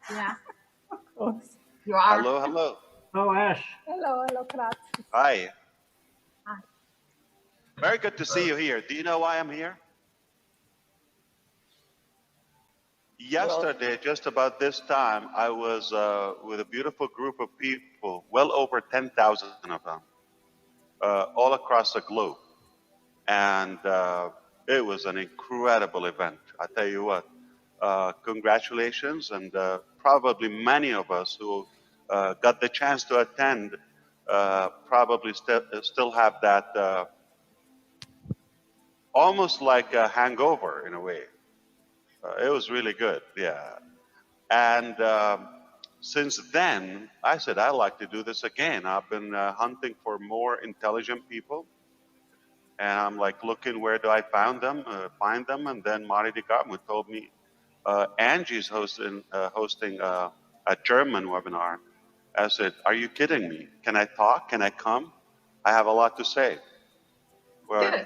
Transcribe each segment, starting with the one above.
Yeah. Of course. You are. Hello, hello. Oh, Ash. Hello, hello, Krat. Hi. Hi. Very good to see you here. Do you know why I'm here? Yesterday, just about this time, I was with a beautiful group of people, well over 10,000 of them, all across the globe. And it was an incredible event. I tell you what, congratulations. And probably many of us who got the chance to attend probably still have that almost like a hangover in a way. It was really good, yeah. And since then, I said, I'd like to do this again. I've been hunting for more intelligent people. And I'm like looking where do I find them, and then Mari Degartman told me Angie's hosting a German webinar. I said, are you kidding me? Can I talk? Can I come? I have a lot to say. Well,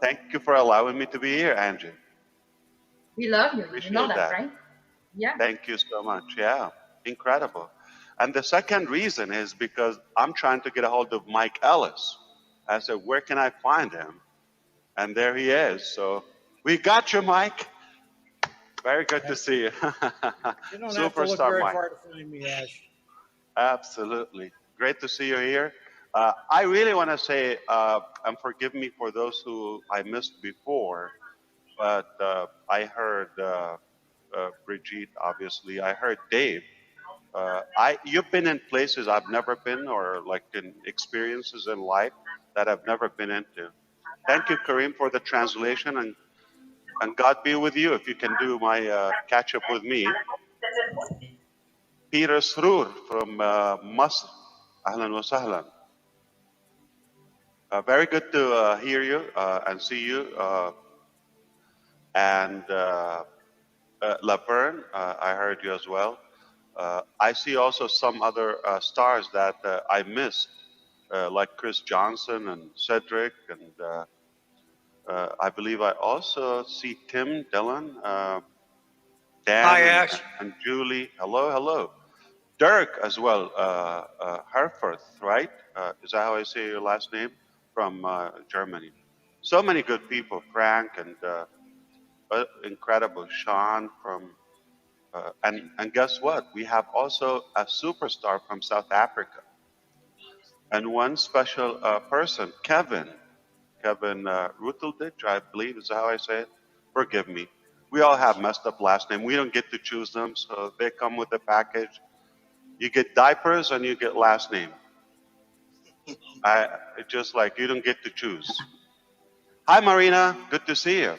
thank you for allowing me to be here, Angie. We love you. Appreciate You know that. right? Yeah. Thank you so much. Yeah, incredible. And the second reason is because I'm trying to get a hold of Mike Ellis. I said, where can I find him? And there he is. So we got you, Mike. Very good to see you. You don't have to look Superstar very Mike. far to find me, Ash. Absolutely. Great to see you here. I really want to say, and forgive me for those who I missed before, but I heard Brigitte, obviously. I heard Dave. You've been in places I've never been, or like in experiences in life that I've never been into. Thank you, Kareem, for the translation, and God be with you if you can do my catch up with me. Peter Sroor from Masr. Ahlan wa sahlan. Very good to hear you and see you. And Laverne, I heard you as well. I see also some other stars that I missed, like Chris Johnson and Cedric, and I believe I also see Tim, Dylan, Dan, Hi, Ash. and Julie. Hello, hello. Dirk as well, Herforth, right? Is that how I say your last name? From Germany. So many good people, Frank and incredible Sean from, and guess what? We have also a superstar from South Africa. And one special person, Kevin Rutelditch, I believe is how I say it. Forgive me. We all have messed up last name. We don't get to choose them, so they come with the package. You get diapers and you get last name. Just like you don't get to choose. Hi, Marina. Good to see you.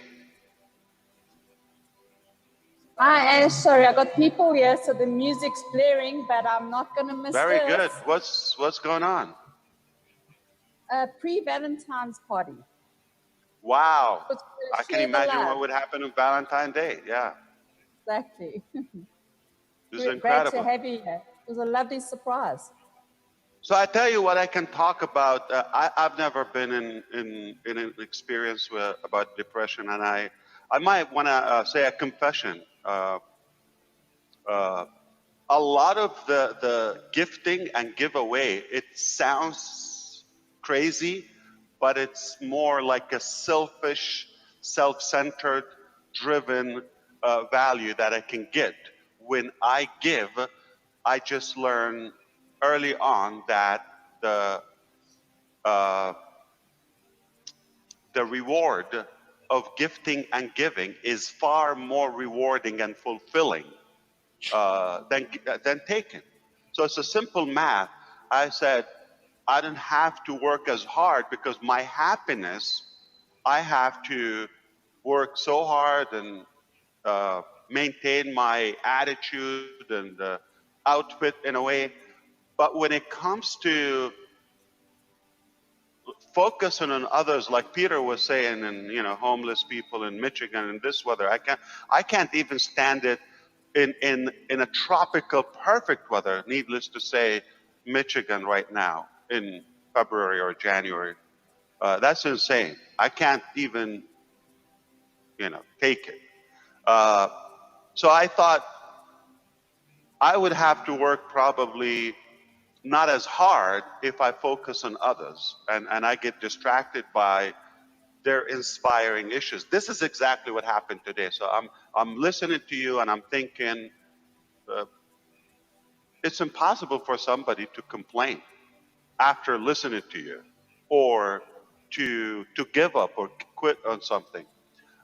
Hi, Ash. Sorry, I got people here, so the music's blaring, but I'm not going to miss Very this. good. What's going on? A pre-Valentine's party. Wow. I can Share the imagine love. what would happen on Valentine's Day. Yeah. Exactly. This is Great incredible. to have you here. It was a lovely surprise. So I tell you what I can talk about. I've never been in an experience about depression, and I might want to say a confession. A lot of the gifting and giveaway, it sounds crazy, but it's more like a selfish, self-centered, driven value that I can get. When I give, I just learn early on that uh, the reward of gifting and giving is far more rewarding and fulfilling than taking. So it's a simple math. I said, I don't have to work as hard because my happiness, I have to work so hard and maintain my attitude and outfit in a way. But when it comes to focusing on others, like Peter was saying, and homeless people in Michigan in this weather, I can't even stand it in a tropical perfect weather. Needless to say, Michigan right now in February or January, that's insane. I can't even take it. So I thought, I would have to work probably not as hard if I focus on others and I get distracted by their inspiring issues. This is exactly what happened today. So I'm listening to you and I'm thinking uh, it's impossible for somebody to complain after listening to you or to give up or quit on something.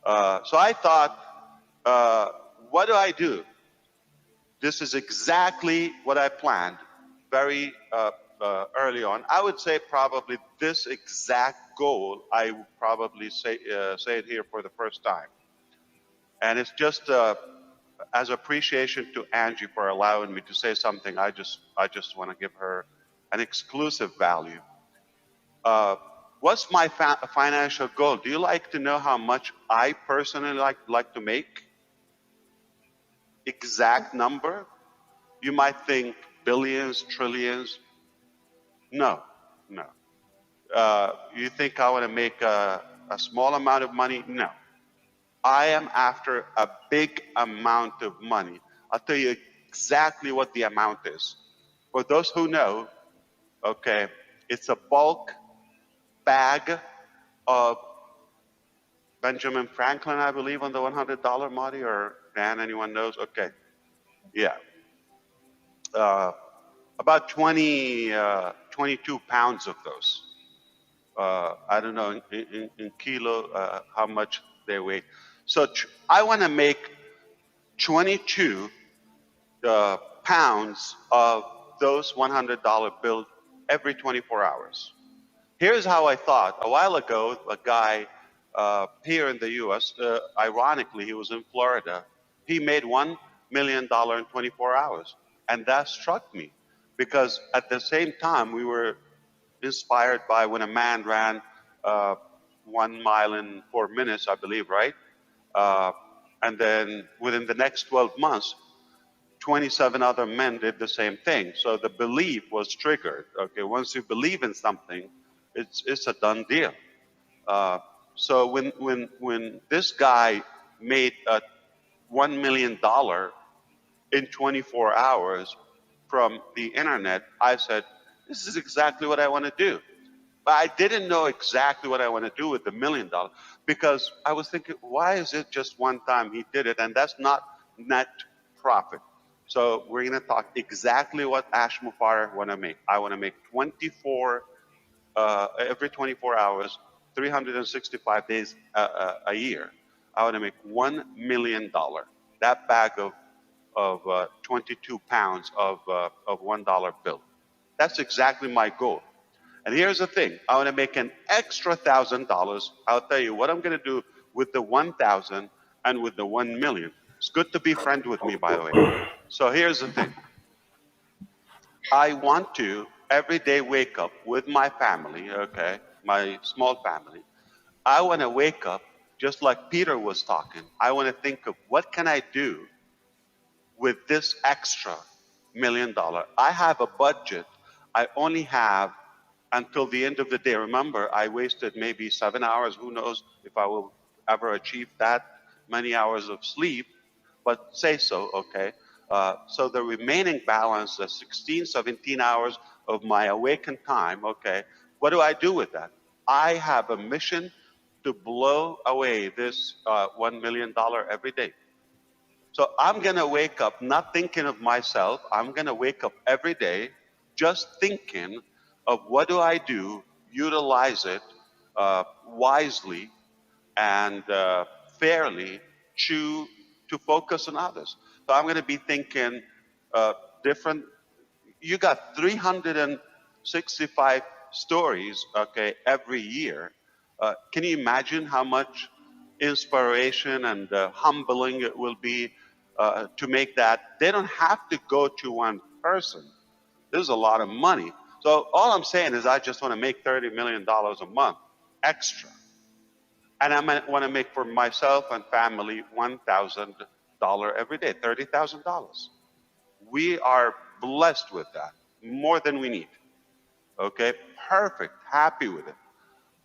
So I thought, uh, what do I do? This is exactly what I planned very early on. I would say probably this exact goal, I would probably say it here for the first time. And it's just as appreciation to Angie for allowing me to say something. I just want to give her an exclusive value. Uh, what's my financial goal? Do you like to know how much I personally like to make? Exact number? You might think billions, trillions. No, no. You think I want to make a small amount of money? No. I am after a big amount of money. I'll tell you exactly what the amount is. For those who know, okay, it's a bulk bag of Benjamin Franklin, I believe, on the $100 Marty, or Dan, anyone knows? Okay, yeah. About 22 pounds of those. I don't know in kilo how much they weigh. So I want to make 22 pounds of those $100 bills every 24 hours. Here's how I thought. A while ago, a guy here in the U.S., ironically, he was in Florida. He made $1 million in 24 hours. And that struck me because at the same time, we were inspired by when a man ran 1 mile in 4 minutes, I believe, right? Uh, and then within the next 12 months, 27 other men did the same thing. So the belief was triggered. Okay, once you believe in something, it's a done deal. Uh, so when this guy made a $1 million in 24 hours from the internet, I said, this is exactly what I want to do. But I didn't know exactly what I want to do with the $1 million because I was thinking, why is it just one time he did it? And that's not net profit. So we're going to talk exactly what Ash Mufareh want to make. I want to make 24 every 24 hours, 365 days a year. I want to make $1 million. That bag of 22 pounds of $1 bill. That's exactly my goal. And here's the thing: I want to make an extra $1,000. I'll tell you what I'm going to do with the 1,000 and with the 1 million. It's good to be friends with me, by the way. So here's the thing: I want to every day wake up with my family, okay, my small family. I want to wake up just like Peter was talking. I want to think of what can I do with this extra $1 million. I have a budget. I only have until the end of the day. Remember, I wasted maybe 7 hours. Who knows if I will ever achieve that many hours of sleep, but say so, okay? So the remaining balance, the 16, 17 hours of my awakened time, okay, what do I do with that? I have a mission to blow away this $1 million every day. So I'm going to wake up not thinking of myself. I'm going to wake up every day just thinking of what do I do, utilize it wisely and fairly to focus on others. So I'm going to be thinking different. You got 365 stories, okay, every year. Can you imagine how much inspiration and humbling it will be to make that? They don't have to go to one person. There's a lot of money. So all I'm saying is I just want to make $30 million a month extra. And I want to make for myself and family $1,000 every day, $30,000. We are blessed with that, more than we need. Okay, perfect, happy with it.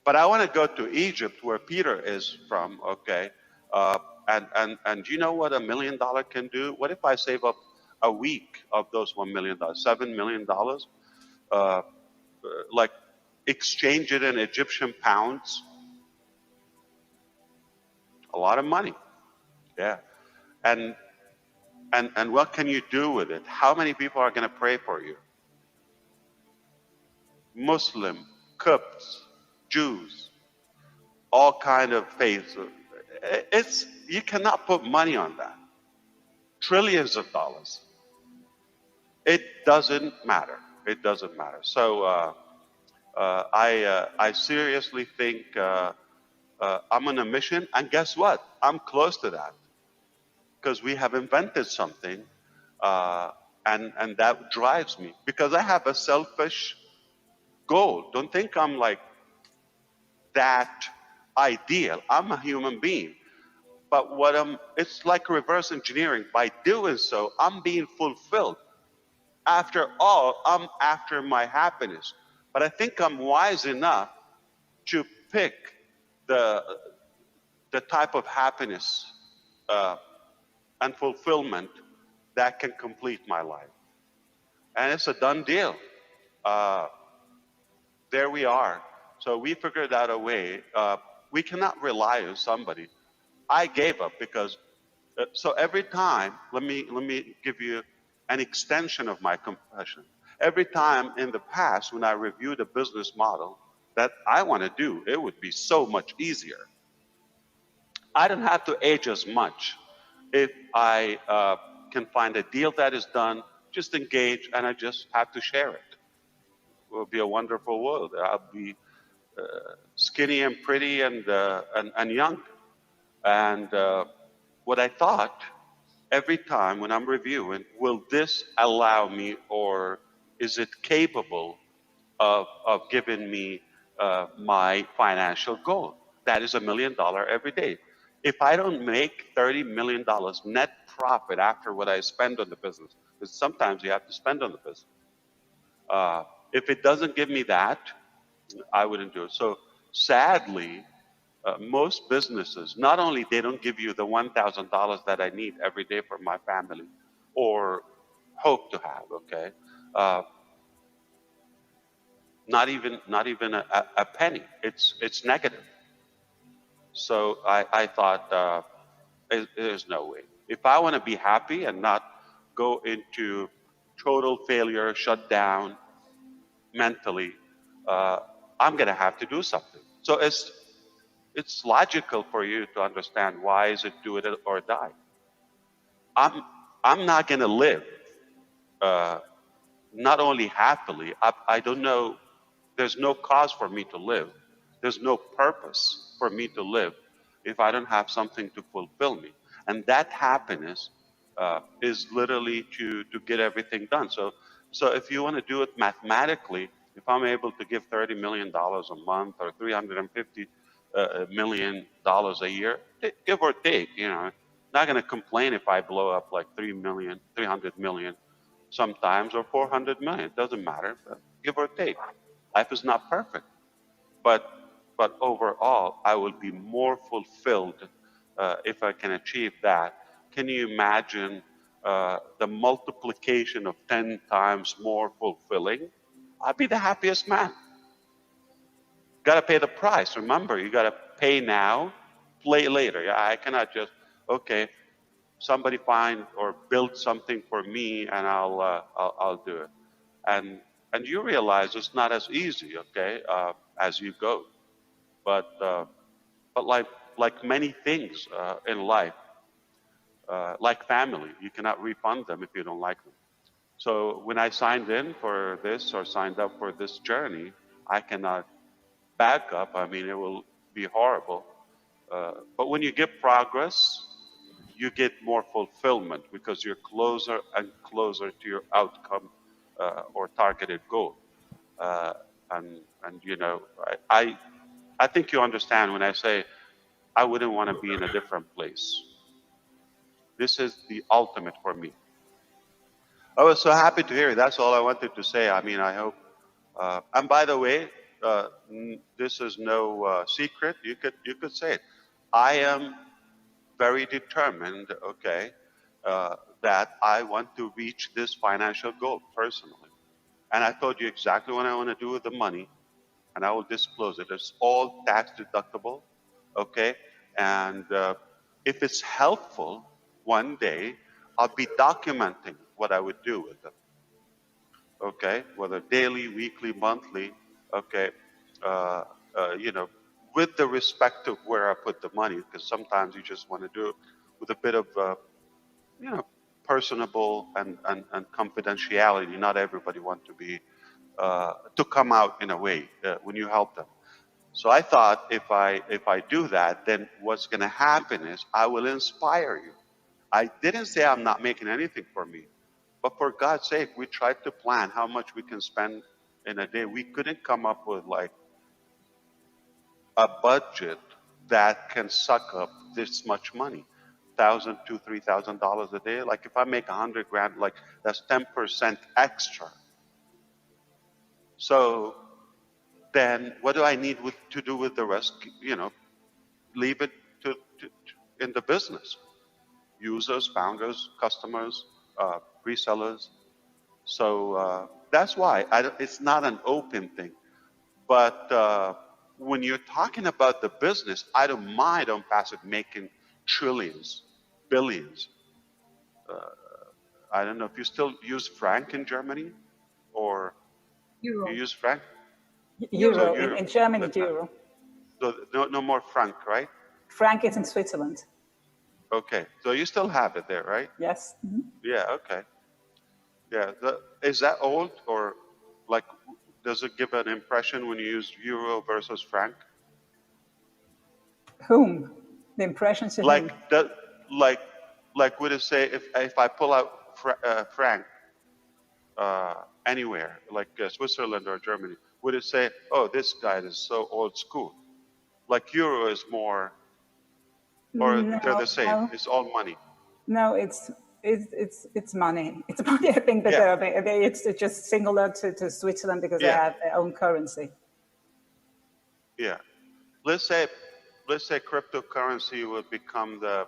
But I want to go to Egypt, where Peter is from. Okay, and you know what $1 million can do? What if I save up a week of those $1 million, $7 million, like exchange it in Egyptian pounds, a lot of money. Yeah. And what can you do with it? How many people are going to pray for you? Muslim, Copts, Jews, all kind of faiths. You cannot put money on that. Trillions of dollars. It doesn't matter. It doesn't matter. So I seriously think I'm on a mission, and guess what? I'm close to that because we have invented something, and that drives me because I have a selfish goal. Don't think I'm like that ideal. I'm a human being. But it's like reverse engineering. By doing so, I'm being fulfilled. After all, I'm after my happiness. But I think I'm wise enough to pick the type of happiness and fulfillment that can complete my life. And it's a done deal. There we are. So we figured out a way. We cannot rely on somebody. I gave up because so every time, let me give you an extension of my confession. Every time in the past when I reviewed a business model that I want to do, it would be so much easier. I don't have to age as much. If I can find a deal that is done, just engage, and I just have to share it. It will be a wonderful world. I'll be skinny and pretty and young. And what I thought every time when I'm reviewing, will this allow me, or is it capable of giving me my financial goal? That is $1 million every day. If I don't make $30 million net profit after what I spend on the business, because sometimes you have to spend on the business. If it doesn't give me that, I wouldn't do it. So sadly, most businesses, not only they don't give you the $1,000 that I need every day for my family, or hope to have, okay, not even a penny. It's negative. So I thought there's no way. If I want to be happy and not go into total failure, shut down mentally, I'm gonna have to do something. So it's logical for you to understand why is it do it or die. I'm not gonna live not only happily. I don't know. There's no cause for me to live. There's no purpose for me to live if I don't have something to fulfill me. And that happiness is literally to get everything done. So if you want to do it mathematically, if I'm able to give $30 million a month or $350 million a year, give or take, not going to complain if I blow up like 300 million sometimes, or 400 million. It doesn't matter, give or take. Life is not perfect, but overall, I will be more fulfilled if I can achieve that. Can you imagine the multiplication of 10 times more fulfilling? I'd be the happiest man. Got to pay the price. Remember, you got to pay now, play later. I cannot just, okay, somebody find or build something for me and I'll do it. And you realize it's not as easy, okay, as you go. But like many things in life, like family, you cannot refund them if you don't like them. So when I signed in for this or signed up for this journey, I cannot back up. I mean, it will be horrible. But when you get progress, you get more fulfillment because you're closer and closer to your outcome or targeted goal. And I think you understand when I say I wouldn't want to be in a different place. This is the ultimate for me. I was so happy to hear it. That's all I wanted to say. I mean, I hope. And by the way, this is no secret. You could say it. I am very determined. Okay, that I want to reach this financial goal personally. And I told you exactly what I want to do with the money, and I will disclose it. It's all tax deductible, okay? And if it's helpful, one day I'll be documenting what I would do with them, okay? Whether daily, weekly, monthly, okay? Uh, you know, with the respect of where I put the money, because sometimes you just want to do it with a bit of, you know, personable and confidentiality. Not everybody wants to be to come out in a way when you help them. So I thought if I do that, then what's going to happen is I will inspire you. I didn't say I'm not making anything for me, but for God's sake, we tried to plan how much we can spend in a day. We couldn't come up with like a budget that can suck up this much money. $1,000 to $3,000 a day. Like if I make 100 grand, like that's 10% extra. So then what do I need to do with the rest? You know, leave it in the business. Users, founders, customers, resellers. So that's why it's not an open thing. But when you're talking about the business, I don't mind on passive making trillions, billions. I don't know if you still use franc in Germany or you Euro. use franc. Euro. So In Germany, but, euro. so no more franc, right? Franc is in Switzerland. Okay, so you still have it there, right? Yes. Mm-hmm. Yeah, okay. Yeah, is that old or like does it give an impression when you use euro versus franc? Whom? The impression to whom? Like that, like would it say if I pull out franc anywhere, like Switzerland or Germany, would it say, oh, this guy is so old school? Like euro is more, or they're No, the same. no, It's all money. no. It's money. It's money. I think that Yeah. it's just singular to Switzerland because they Yeah. have their own currency. Yeah. Let's say cryptocurrency will become the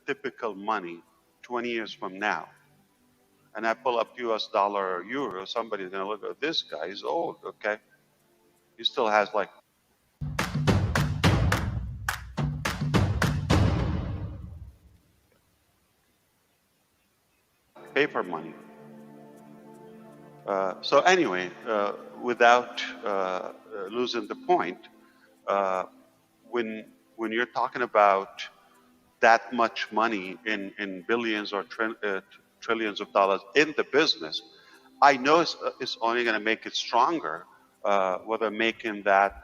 typical money 20 years from now, and I pull up US dollar or euro, somebody's going to look at this guy, he's old, okay? He still has like paper money. So anyway, without losing the point, uh, when you're talking about that much money in billions or trillions of dollars in the business, I know it's only going to make it stronger, whether making that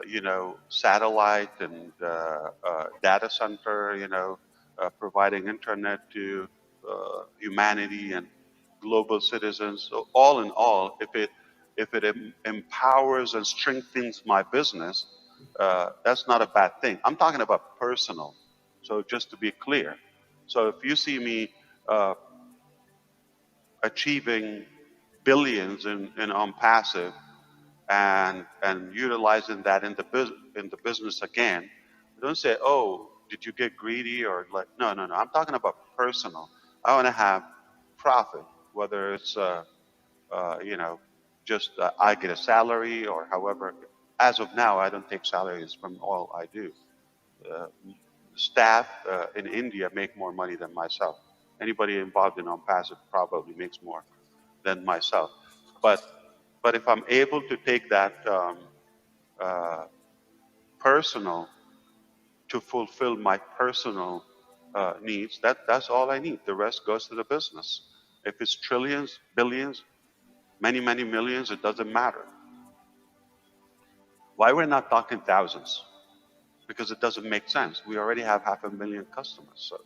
you know, satellite and data center, you know, providing internet to humanity and global citizens. So all in all, if it empowers and strengthens my business, that's not a bad thing. I'm talking about personal. So just to be clear, so if you see me achieving billions in on passive and utilizing that in the business again, don't say, oh, did you get greedy or like no. I'm talking about personal. I want to have profit, whether it's you know, just I get a salary or however. As of now, I don't take salaries from all I do. Uh, Staff in India make more money than myself. Anybody involved in on passive probably makes more than myself. But if I'm able to take that uh, personal to fulfill my personal needs, that's all I need. The rest goes to the business. If it's trillions, billions, many millions, it doesn't matter. Why we're not talking thousands? Because it doesn't make sense. We already have 500,000 customers, so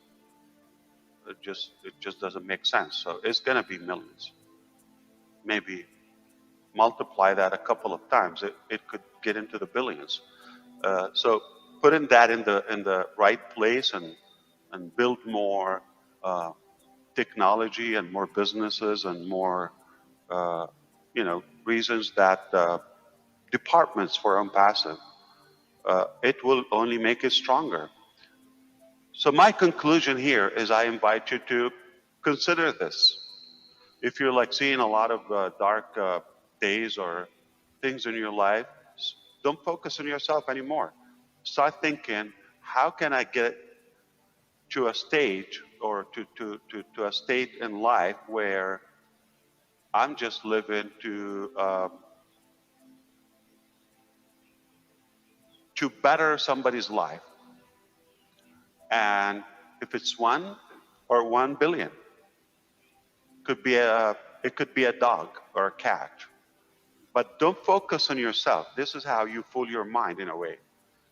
it just doesn't make sense. So it's gonna be millions. Maybe multiply that a couple of times, it could get into the billions. So putting that in the right place and build more technology and more businesses and more you know, reasons that departments for Unpassive, it will only make it stronger. So my conclusion here is I invite you to consider this. If you're like seeing a lot of dark days or things in your life, don't focus on yourself anymore. Start thinking, how can I get to a stage or to a state in life where I'm just living to better somebody's life. And if it's 1 or 1 billion, it could be a dog or a cat. But don't focus on yourself. This is how you fool your mind in a way.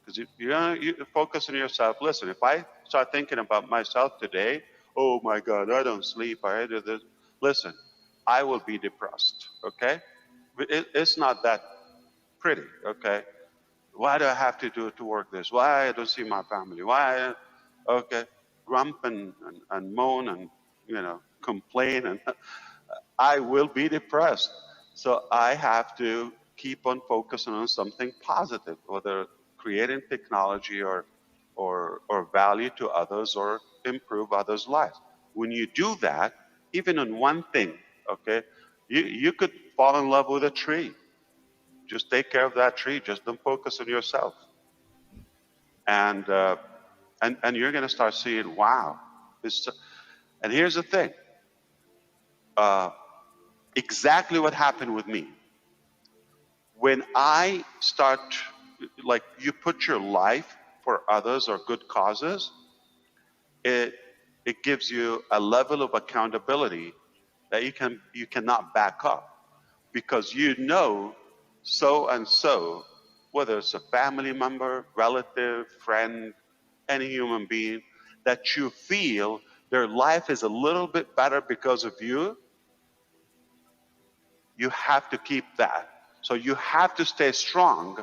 Because if you focus on yourself, listen, if I start thinking about myself today, oh my God, I don't sleep, I do this. Listen, I will be depressed, okay? It's not that pretty, okay? Why do I have to do to work this? Why I don't see my family? Why? Okay, grump and moan and complain, and I will be depressed. So I have to keep on focusing on something positive, whether creating technology or value to others or improve others' lives. When you do that, even on one thing, okay, you could fall in love with a tree. Just take care of that tree. Just don't focus on yourself. And you're going to start seeing, wow. And here's the thing. Exactly what happened with me. When I start, like you put your life for others or good causes, it gives you a level of accountability that you cannot back up, because you know so and so, whether it's a family member, relative, friend, any human being, that you feel their life is a little bit better because of you, you have to keep that. So you have to stay strong.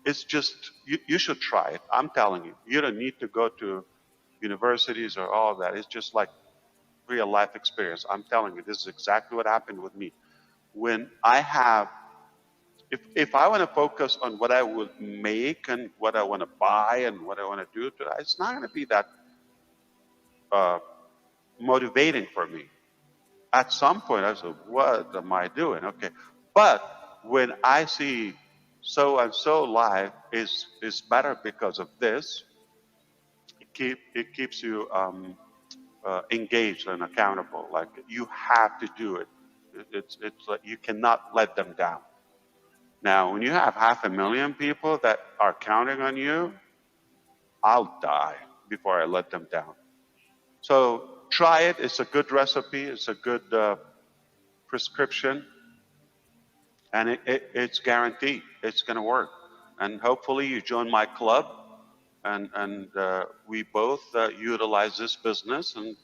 It's just, you should try it. I'm telling you, you don't need to go to universities or all of that. It's just like real life experience. I'm telling you, this is exactly what happened with me. When I have, if I want to focus on what I would make and what I want to buy and what I want to do, it's not going to be that motivating for me. At some point, I said, what am I doing? Okay. But when I see so and so life is better because of this, it keeps you engaged and accountable. Like you have to do it. It's like you cannot let them down. Now, when you have 500,000 people that are counting on you, I'll die before I let them down. So try it. It's a good recipe. It's a good prescription, and it's guaranteed it's going to work. And hopefully you join my club, and we both utilize this business and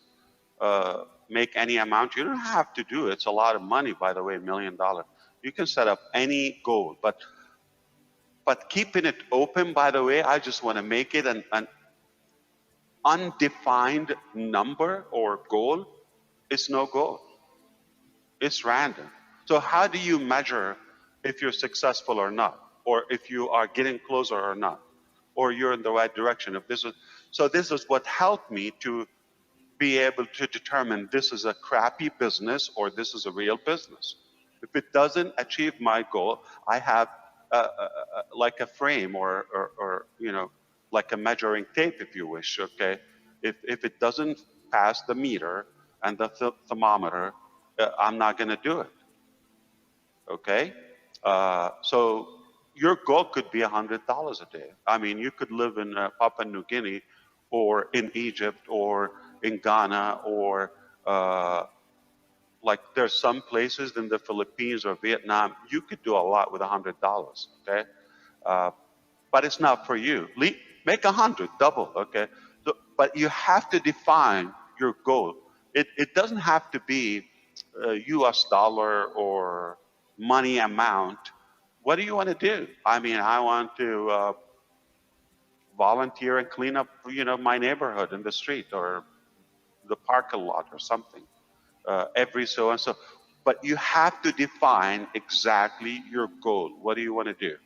make any amount. You don't have to do it. It's a lot of money, by the way, $1 million. You can set up any goal, but keeping it open, by the way, I just want to make it an undefined number or goal. It's no goal. It's random. So how do you measure if you're successful or not, or if you are getting closer or not, or you're in the right direction? So this is what helped me to be able to determine this is a crappy business or this is a real business. If it doesn't achieve my goal, I have like a frame or like a measuring tape, if you wish. Okay, if it doesn't pass the meter and the thermometer, I'm not going to do it. Okay, so your goal could be $100 a day. I mean, you could live in Papua New Guinea, or in Egypt, or in Ghana, or like there's some places in the Philippines or Vietnam, you could do a lot with $100. Okay, but it's not for you. Make 100, double. Okay, so, but you have to define your goal. It doesn't have to be U.S. dollar or money amount. What do you want to do? I mean, I want to volunteer and clean up, my neighborhood in the street or the parking lot or something every so and so. But you have to define exactly your goal. What do you want to do?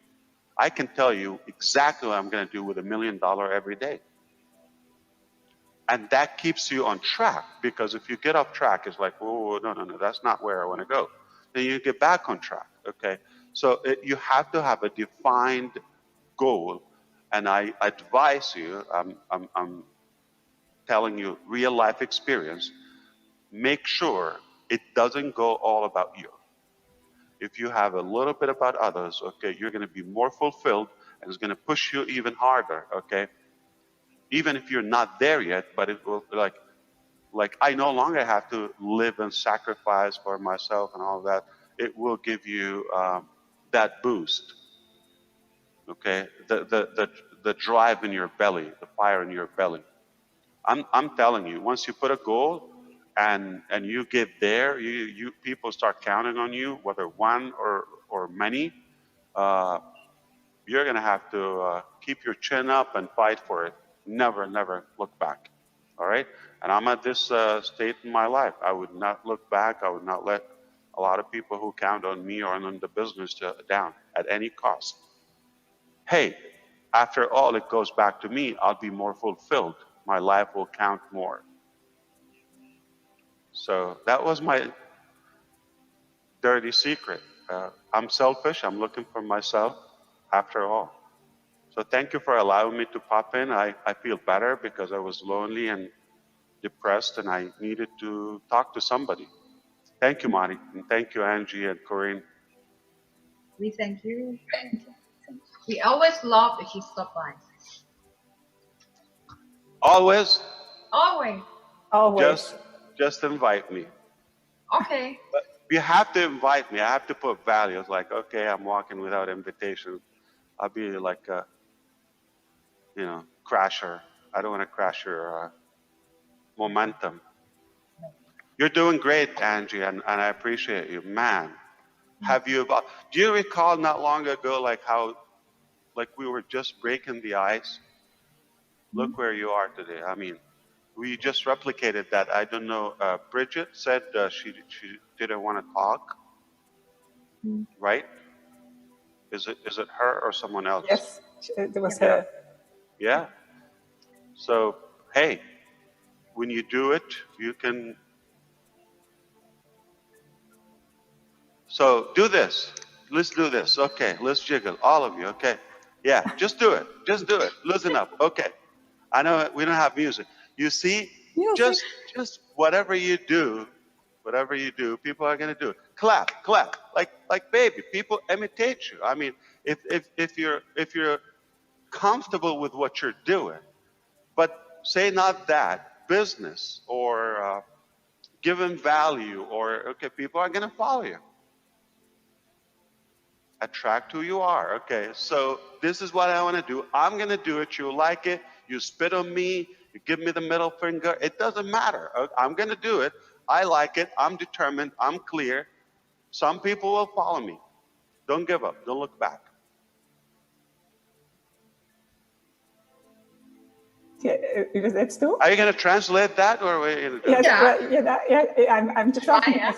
I can tell you exactly what I'm going to do with $1 million every day. And that keeps you on track, because if you get off track, it's like, oh, no, that's not where I want to go. Then you get back on track, okay? So you have to have a defined goal. And I advise you, I'm telling you real life experience, make sure it doesn't go all about you. If you have a little bit about others, okay, you're going to be more fulfilled, and it's going to push you even harder, okay? Even if you're not there yet, but it will, like I no longer have to live and sacrifice for myself and all that. It will give you that boost, okay? The drive in your belly, the fire in your belly. I'm telling you, once you put a goal and you get there, you people start counting on you, whether one or many. You're gonna have to keep your chin up and fight for it. Never look back. All right. And I'm at this state in my life. I would not look back. I would not let a lot of people who count on me or on the business down at any cost. Hey, after all, it goes back to me. I'll be more fulfilled. My life will count more. So that was my dirty secret. I'm selfish. I'm looking for myself after all. So thank you for allowing me to pop in. I feel better because I was lonely and depressed, and I needed to talk to somebody. Thank you, Mari. And thank you, Angie and Corinne. We thank you. We always love if you stop by. Always, Always. Always. just invite me. Okay. But you have to invite me. I have to put values like, okay, I'm walking without invitation. I'll be like a, crasher. I don't want to crash your momentum. You're doing great, Angie, and I appreciate you. Man, do you recall not long ago, like how, like we were just breaking the ice? Look where you are today. I mean, we just replicated that. I don't know. Bridget said she didn't want to talk, right? Is it her or someone else? Yes, it was her. Yeah. So hey, when you do it, you can. So do this. Let's do this. Okay. Let's jiggle, all of you. Okay. Yeah. Just do it. Just do it. Listen up. Okay. I know we don't have music. You see, Music. just whatever you do, people are gonna do it. Clap, like baby. People imitate you. I mean, if you're comfortable with what you're doing, but say not that business or giving value, or okay, people are gonna follow you. Attract who you are. Okay, so this is what I want to do. I'm going to do it. You like it. You spit on me. You give me the middle finger. It doesn't matter. I'm going to do it. I like it. I'm determined. I'm clear. Some people will follow me. Don't give up. Don't look back. Yeah, that's true. Are you going to translate that, or what are you going to do? Yes, Yeah. well, yeah, I'm just talking. Yeah.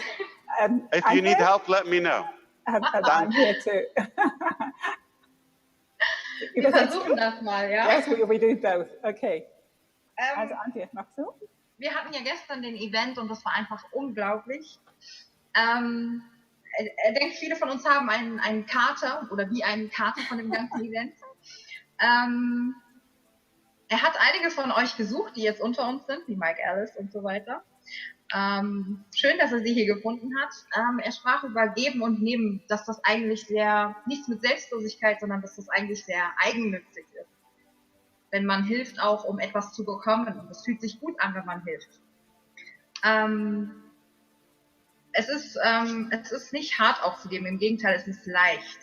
If you need help, let me know. I'm here too. Wir versuchen das mal, ja. Yes, we do both. Okay. Also Antje, magst du? Wir hatten ja gestern den Event und das war einfach unglaublich. Ich denke, viele von uns haben einen Kater oder wie einen Kater von dem ganzen Event. Er hat einige von euch gesucht, die jetzt unter uns sind, wie Mike Ellis und so weiter. Schön, dass er sie hier gefunden hat. Er sprach über Geben und Nehmen, dass das eigentlich nichts mit Selbstlosigkeit, sondern dass das eigentlich sehr eigennützig ist. Denn man hilft auch, um etwas zu bekommen. Und es fühlt sich gut an, wenn man hilft. Es ist nicht hart aufzugeben, im Gegenteil, es ist leicht.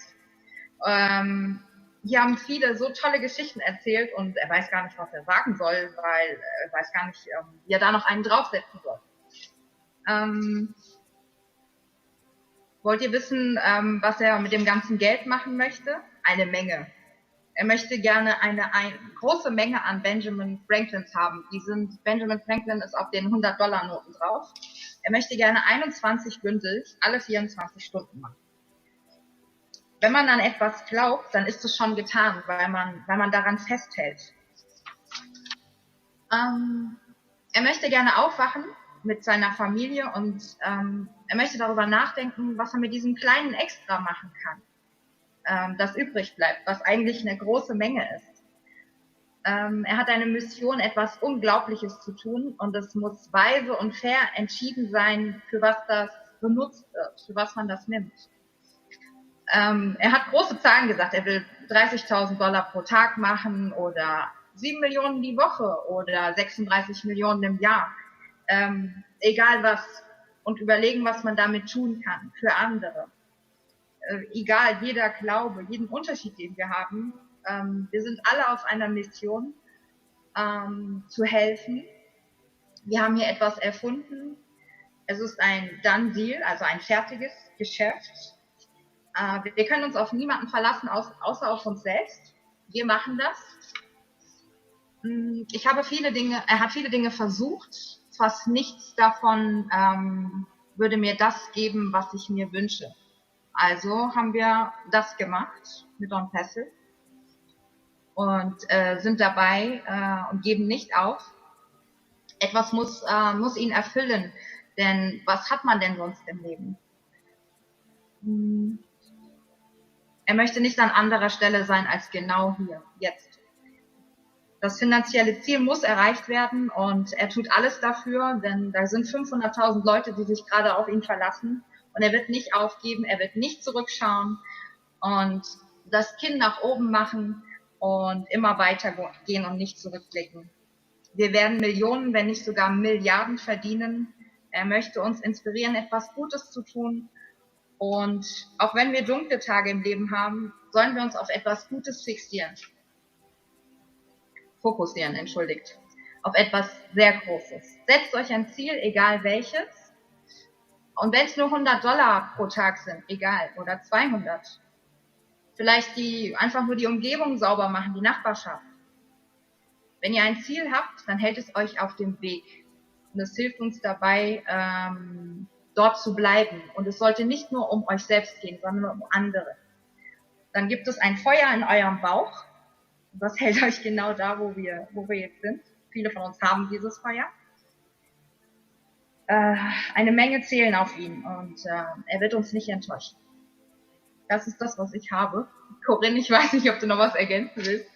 Hier haben viele so tolle Geschichten erzählt und er weiß gar nicht, was er sagen soll, weil er weiß gar nicht, wie er da noch einen draufsetzen soll. Wollt ihr wissen, was er mit dem ganzen Geld machen möchte? Eine Menge. Er möchte gerne eine große Menge an Benjamin Franklins haben. Benjamin Franklin ist auf den 100-Dollar-Noten drauf. Er möchte gerne 21 Bündel alle 24 Stunden machen. Wenn man an etwas glaubt, dann ist es schon getan, weil man daran festhält. Er möchte gerne aufwachen mit seiner Familie und er möchte darüber nachdenken, was er mit diesem kleinen Extra machen kann, das übrig bleibt, was eigentlich eine große Menge ist. Er hat eine Mission, etwas Unglaubliches zu tun und es muss weise und fair entschieden sein, für was das benutzt wird, für was man das nimmt. Er hat große Zahlen gesagt, er will $30.000 pro Tag machen oder 7 Millionen die Woche oder 36 Millionen im Jahr. Egal was und überlegen, was man damit tun kann für andere. Egal, jeder Glaube, jeden Unterschied, den wir haben, wir sind alle auf einer Mission, zu helfen. Wir haben hier etwas erfunden. Es ist ein Done Deal, also ein fertiges Geschäft. Wir können uns auf niemanden verlassen, außer auf uns selbst. Wir machen das. Er hat viele Dinge versucht. Fast nichts davon würde mir das geben, was ich mir wünsche. Also haben wir das gemacht mit Don Passive und sind dabei und geben nicht auf. Etwas muss ihn erfüllen, denn was hat man denn sonst im Leben? Er möchte nicht an anderer Stelle sein als genau hier, jetzt. Das finanzielle Ziel muss erreicht werden und er tut alles dafür, denn da sind 500.000 Leute, die sich gerade auf ihn verlassen und er wird nicht aufgeben, er wird nicht zurückschauen und das Kinn nach oben machen und immer weitergehen und nicht zurückblicken. Wir werden Millionen, wenn nicht sogar Milliarden verdienen. Er möchte uns inspirieren, etwas Gutes zu tun. Und auch wenn wir dunkle Tage im Leben haben, sollen wir uns auf etwas Gutes fokussieren, auf etwas sehr Großes. Setzt euch ein Ziel, egal welches. Und wenn es nur $100 pro Tag sind, egal, oder 200. Vielleicht einfach nur die Umgebung sauber machen, die Nachbarschaft. Wenn ihr ein Ziel habt, dann hält es euch auf dem Weg. Und es hilft uns dabei, dort zu bleiben. Und es sollte nicht nur um euch selbst gehen, sondern um andere. Dann gibt es ein Feuer in eurem Bauch. Das hält euch genau da, wo wir jetzt sind. Viele von uns haben dieses Feuer. Eine Menge zählen auf ihn und er wird uns nicht enttäuschen. Das ist das, was ich habe. Corinne, ich weiß nicht, ob du noch was ergänzen willst.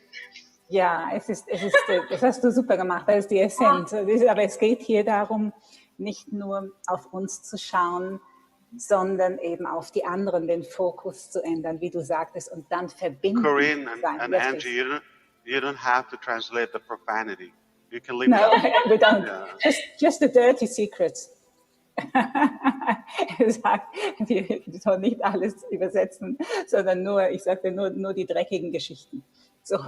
Ja, das hast du super gemacht, das ist die Essenz. Aber es geht hier darum, nicht nur auf uns zu schauen, sondern eben auf die anderen den Fokus zu ändern, wie du sagtest, und dann verbinden. Corinne and Angie, you don't have to translate the profanity. You can leave no, that. We don't. Yeah. Just the dirty secrets. Er sagt, wir sollen nicht alles übersetzen, sondern nur die dreckigen Geschichten. So.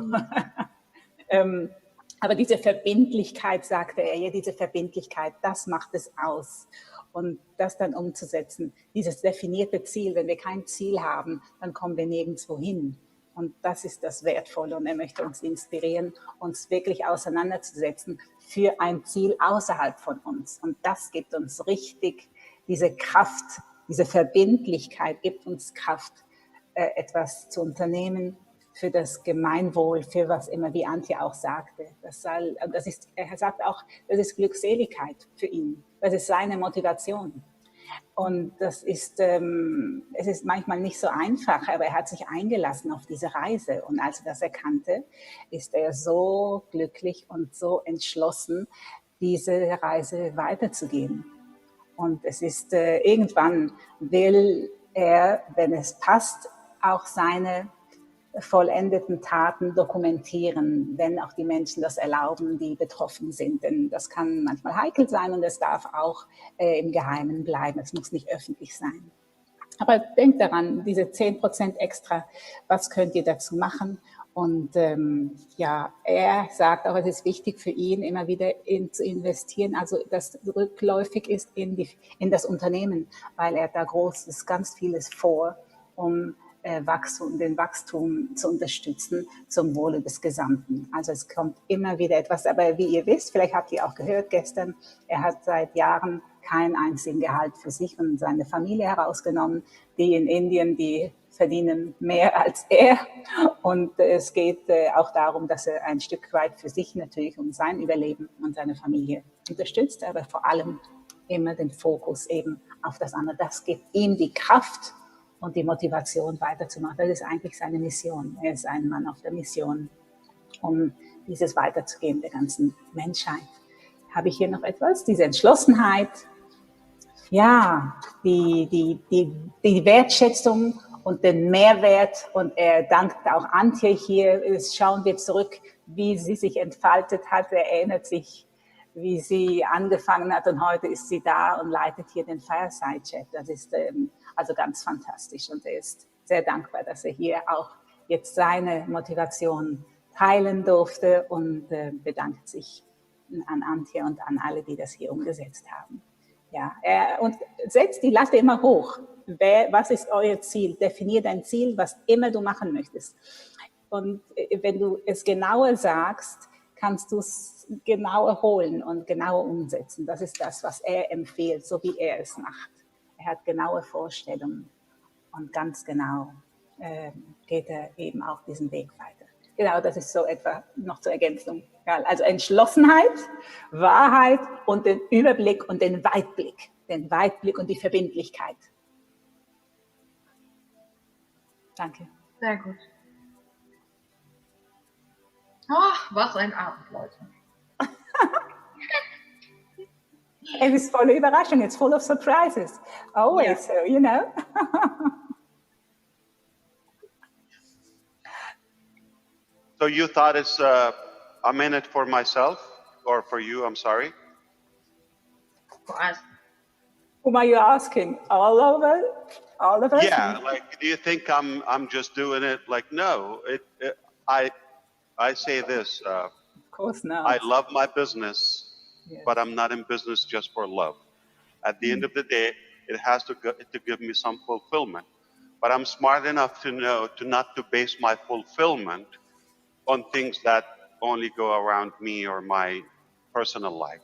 Aber diese Verbindlichkeit, sagte er, ja, diese Verbindlichkeit, das macht es aus. Und das dann umzusetzen, dieses definierte Ziel, wenn wir kein Ziel haben, dann kommen wir nirgendwo hin. Und das ist das Wertvolle. Und er möchte uns inspirieren, uns wirklich auseinanderzusetzen für ein Ziel außerhalb von uns. Und das gibt uns richtig diese Kraft, diese Verbindlichkeit gibt uns Kraft, etwas zu unternehmen für das Gemeinwohl, für was immer, wie Antje auch sagte. Er sagt auch, das ist Glückseligkeit für ihn. Das ist seine Motivation. Und es ist manchmal nicht so einfach, aber er hat sich eingelassen auf diese Reise. Und als er das erkannte, ist er so glücklich und so entschlossen, diese Reise weiterzugehen. Und es ist, irgendwann will er, wenn es passt, auch seine vollendeten Taten dokumentieren, wenn auch die Menschen das erlauben, die betroffen sind. Denn das kann manchmal heikel sein und es darf auch im Geheimen bleiben. Es muss nicht öffentlich sein. Aber denkt daran, diese 10% extra, was könnt ihr dazu machen? Und er sagt auch, es ist wichtig für ihn, immer wieder zu investieren, also das rückläufig ist in das Unternehmen, weil er da ganz vieles vor, um den Wachstum zu unterstützen zum Wohle des Gesamten. Also es kommt immer wieder etwas, aber wie ihr wisst, vielleicht habt ihr auch gehört gestern, er hat seit Jahren keinen einzigen Gehalt für sich und seine Familie herausgenommen, die in Indien, die verdienen mehr als er. Und es geht auch darum, dass er ein Stück weit für sich natürlich um sein Überleben und seine Familie unterstützt, aber vor allem immer den Fokus eben auf das andere. Das gibt ihm die Kraft und die Motivation weiterzumachen. Das ist eigentlich seine Mission. Er ist ein Mann auf der Mission, um dieses weiterzugeben der ganzen Menschheit. Habe ich hier noch etwas? Diese Entschlossenheit, ja, die Wertschätzung und den Mehrwert. Und er dankt auch Antje hier. Jetzt schauen wir zurück, wie sie sich entfaltet hat. Er erinnert sich, wie sie angefangen hat, und heute ist sie da und leitet hier den Fireside-Chat. Das ist also ganz fantastisch, und er ist sehr dankbar, dass er hier auch jetzt seine Motivation teilen durfte, und bedankt sich an Antje und an alle, die das hier umgesetzt haben. Ja, und setzt die Latte immer hoch. Was ist euer Ziel? Definiert ein Ziel, was immer du machen möchtest. Und wenn du es genauer sagst, kannst du es genauer holen und genauer umsetzen. Das ist das, was er empfiehlt, so wie er es macht. Er hat genaue Vorstellungen, und ganz genau geht er eben auch diesen Weg weiter. Genau, das ist so etwa noch zur Ergänzung. Ja, also Entschlossenheit, Wahrheit und den Überblick und den Weitblick. Den Weitblick und die Verbindlichkeit. Danke. Sehr gut. Oh, was ein Abend, Leute. Es ist voller Überraschung, it's full of surprises. Always, so, you know. So you thought it's I'm in it for myself, or for you? I'm sorry. For us. Whom are you asking? All of us? Yeah, like, do you think I'm just doing it? Like, no. I say this. Of course not. I love my business, Yes. but I'm not in business just for love. At the end of the day, it has to give me some fulfillment. But I'm smart enough to know not to base my fulfillment on things that only go around me or my personal life.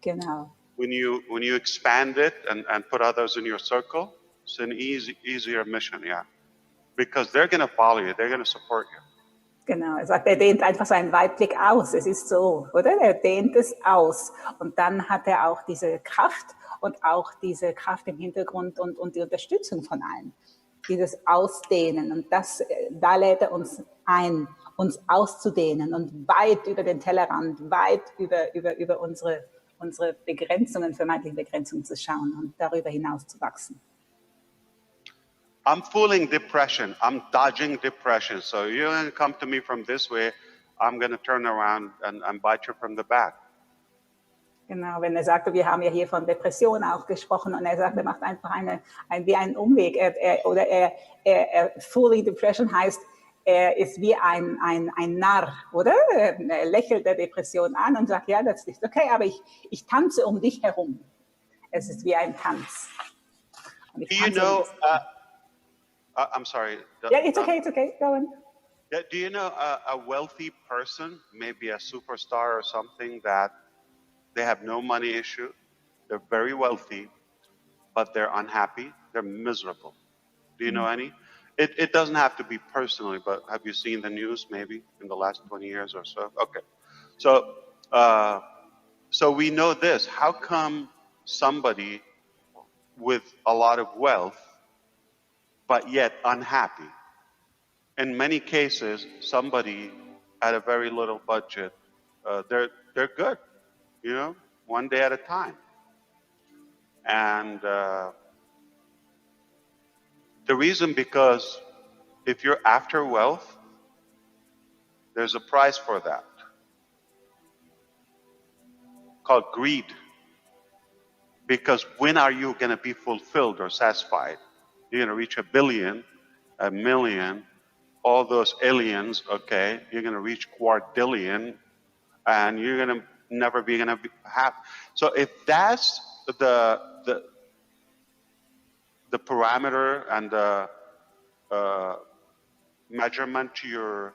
Genau. When you expand it and put others in your circle, it's an easier mission, yeah. Because they're going to follow you, they're going to support you. Genau, er sagt, er dehnt einfach seinen Weitblick aus. Es ist so, oder? Er dehnt es aus. Und dann hat er auch diese Kraft und auch diese Kraft im Hintergrund und die Unterstützung von allen. Dieses Ausdehnen. Und da lädt er uns ein, uns auszudehnen und weit über den Tellerrand, weit über unsere Begrenzungen, vermeintlichen Begrenzungen zu schauen und darüber hinaus zu wachsen. I'm fooling depression. I'm dodging depression. So you're going to come to me from this way. I'm going to turn around and bite you from the back. Genau, wenn er sagte, wir haben ja hier von Depression auch gesprochen, und er sagt, er macht einfach wie einen Umweg. Fooling depression heißt, er ist wie ein Narr, oder? Er lächelt der Depression an und sagt, ja, das ist okay, aber ich tanze um dich herum. Es ist wie ein Tanz. Do you know... I'm sorry. Yeah, it's okay, go on. Do you know a wealthy person, maybe a superstar or something, that they have no money issue, they're very wealthy, but they're unhappy, they're miserable? Do you know any? It doesn't have to be personally, but have you seen the news maybe in the last 20 years or so? Okay. So we know this. How come somebody with a lot of wealth but yet unhappy? In many cases, somebody at a very little budget, they're good, you know, one day at a time. And the reason, because if you're after wealth, there's a price for that, called greed. Because when are you going to be fulfilled or satisfied? You're going to reach 1 billion, 1 million, all those aliens, okay? You're going to reach quadrillion, and you're going to never be going to be happy. So if that's the parameter and the measurement to your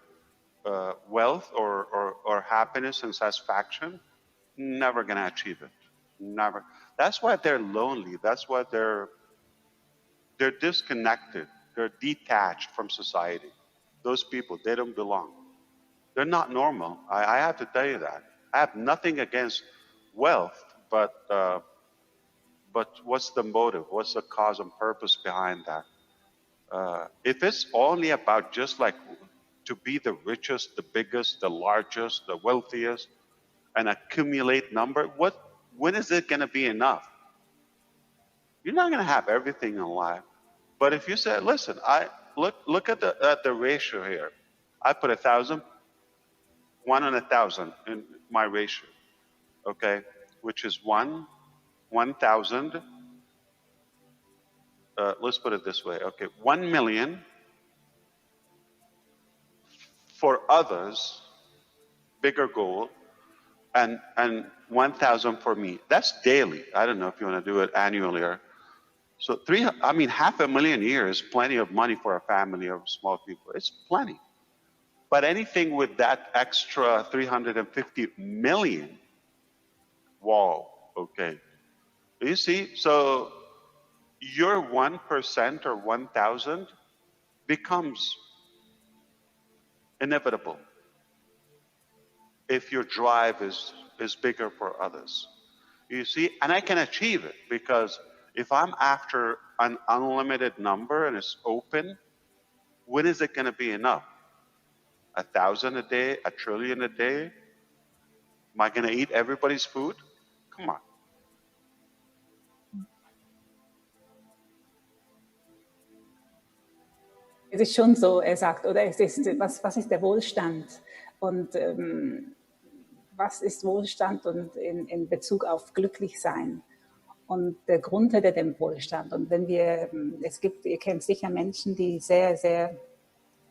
wealth or happiness and satisfaction, never going to achieve it. Never. That's why they're lonely. That's why they're disconnected. They're detached from society. Those people, they don't belong. They're not normal. I have to tell you that. I have nothing against wealth, but what's the motive? What's the cause and purpose behind that? If it's only about just like to be the richest, the biggest, the largest, the wealthiest, and accumulate number, when is it going to be enough? You're not going to have everything in life. But if you say, listen, I look at the ratio here. I put 1,000, 1 on 1,000 in my ratio, okay, which is 1,000. Let's put it this way, okay, 1 million for others, bigger goal, and 1,000 for me. That's daily. I don't know if you want to do it annually or so. Half a million a year is plenty of money for a family of small people. It's plenty. But anything with that extra 350 million, wow, okay. You see, so your 1% or 1,000 becomes inevitable if your drive is bigger for others. You see, and I can achieve it because if I'm after an unlimited number and it's open, when is it going to be enough? 1,000 a day, 1,000,000,000,000 a day? Am I going to eat everybody's food? Come on. Es ist schon so, er sagt, oder es ist, was ist der Wohlstand? Und was ist Wohlstand und in Bezug auf glücklich sein? Und der Grund hinter dem Wohlstand. Und wenn ihr kennt sicher Menschen, die sehr, sehr,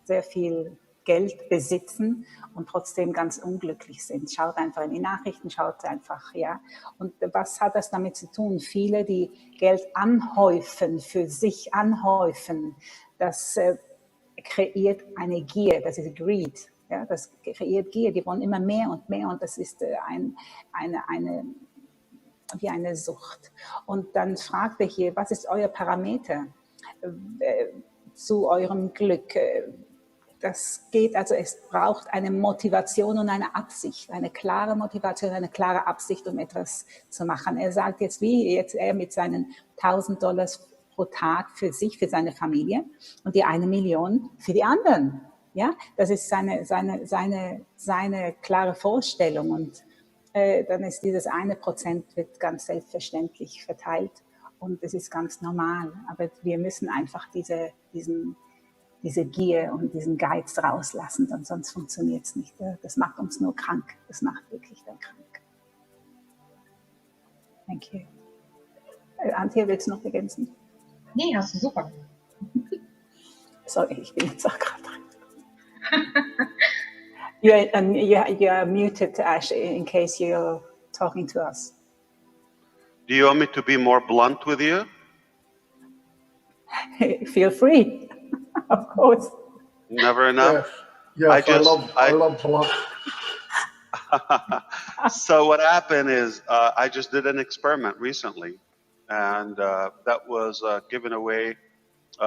sehr viel Geld besitzen und trotzdem ganz unglücklich sind. Schaut einfach in die Nachrichten, schaut einfach, ja. Und was hat das damit zu tun? Viele, die Geld anhäufen, für sich anhäufen, das kreiert eine Gier, das ist Greed. Ja, das kreiert Gier, die wollen immer mehr und mehr und das ist wie eine Sucht. Und dann fragt er hier, was ist euer Parameter zu eurem Glück? Das geht, also es braucht eine Motivation und eine Absicht, eine klare Motivation, eine klare Absicht, um etwas zu machen. Er sagt jetzt, wie jetzt er mit seinen $1.000 pro Tag für sich, für seine Familie und die 1 Million für die anderen. Ja, das ist seine klare Vorstellung und dann ist dieses 1% wird ganz selbstverständlich verteilt und es ist ganz normal. Aber wir müssen einfach diese Gier und diesen Geiz rauslassen, denn sonst funktioniert es nicht. Das macht uns nur krank. Das macht wirklich dann krank. Thank you. Antje, willst du noch ergänzen? Nee, hast du super. Sorry, ich bin jetzt auch gerade drin. You're muted, Ash, in case you're talking to us. Do you want me to be more blunt with you? Feel free, of course. Never enough? Yes, I love blunt. So what happened is I just did an experiment recently, and that was giving away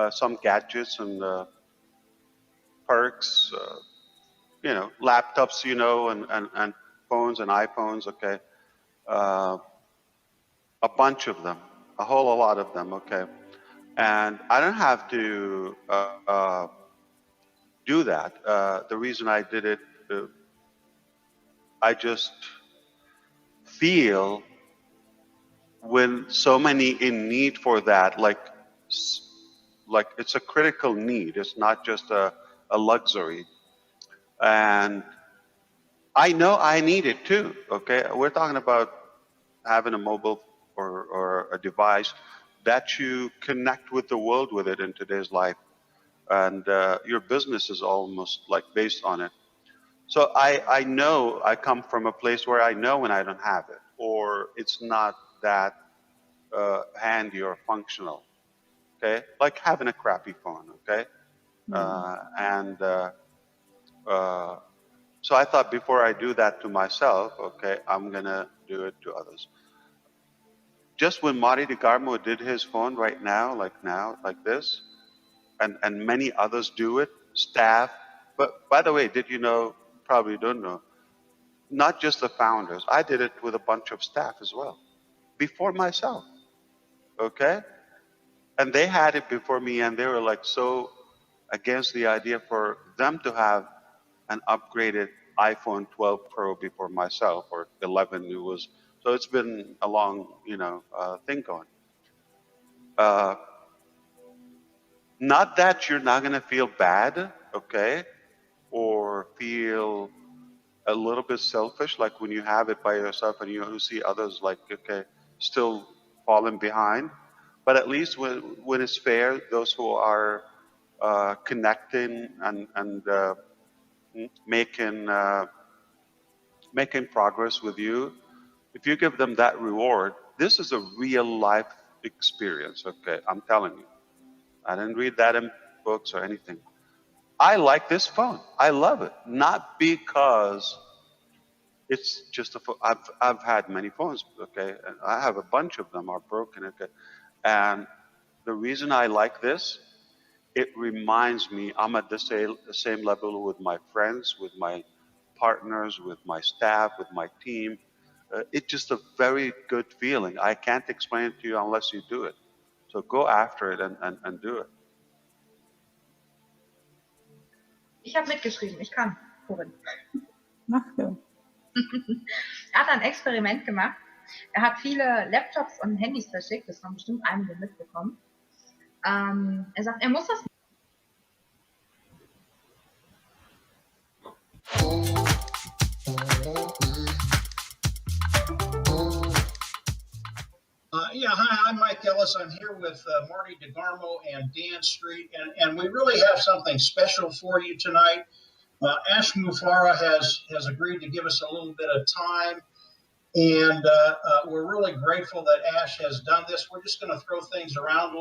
some gadgets and perks, laptops, and phones and iPhones, okay, a bunch of them, a whole lot of them, okay, and I don't have to do that. The reason I did it, I just feel when so many in need for that, like it's a critical need. It's not just a luxury. And I know I need it too, okay? We're talking about having a mobile or a device that you connect with the world with it in today's life. And your business is almost like based on it. So I know I come from a place where I know when I don't have it, or it's not that handy or functional, okay? Like having a crappy phone, okay? So I thought before I do that to myself, okay, I'm gonna do it to others. Just when Marty DeGarmo did his phone right now, like this, and many others do it, staff. But by the way, did you know, probably don't know, not just the founders, I did it with a bunch of staff as well, before myself, okay? And they had it before me, and they were like so against the idea for them to have an upgraded iPhone 12 Pro before myself, or 11 it was. So it's been a long, thing going. Not that you're not going to feel bad, okay, or feel a little bit selfish, like when you have it by yourself and you see others like, okay, still falling behind. But at least when it's fair, those who are connecting and making progress with you, if you give them that reward, this is a real life experience. Okay, I'm telling you. I didn't read that in books or anything. I like this phone. I love it. Not because it's just a phone. I've had many phones, okay? And I have a bunch of them are broken, okay? And the reason I like this, it reminds me I'm at the same level with my friends, with my partners, with my staff, with my team. It's just a very good feeling. I can't explain it to you unless you do it. So go after it and do it. Ich habe mitgeschrieben, ich kann, Corinne. Mach du. Er hat ein Experiment gemacht. Er hat viele Laptops und Handys verschickt, das haben bestimmt einige mitbekommen. Er sagt, er muss das. Yeah, hi, I'm Mike Ellis. I'm here with Marty DeGarmo and Dan Street, and we really have something special for you tonight. Ash Mufareh has agreed to give us a little bit of time, and we're really grateful that Ash has done this. We're just going to throw things around a